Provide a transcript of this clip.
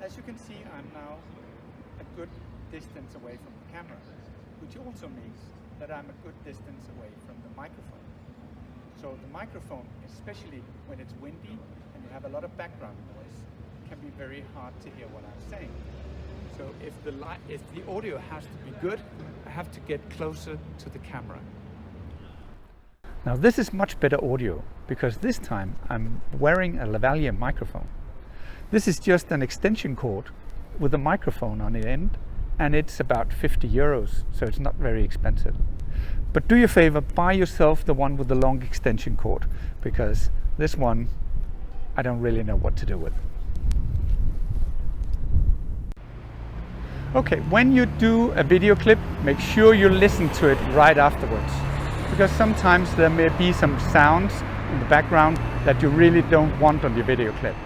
as you can see, I'm now a good distance away from the camera, which also means that I'm a good distance away from the microphone. So the microphone, especially when it's windy and you have a lot of background noise, can be very hard to hear what I'm saying. So if the audio has to be good, I have to get closer to the camera. Now this is much better audio because this time I'm wearing a lavalier microphone. This is just an extension cord with a microphone on the end, and it's about 50 euros, so it's not very expensive. But do you a favor, buy yourself the one with the long extension cord, because this one I don't really know what to do with. Okay, when you do a video clip, make sure you listen to it right afterwards, because sometimes there may be some sounds in the background that you really don't want on your video clip.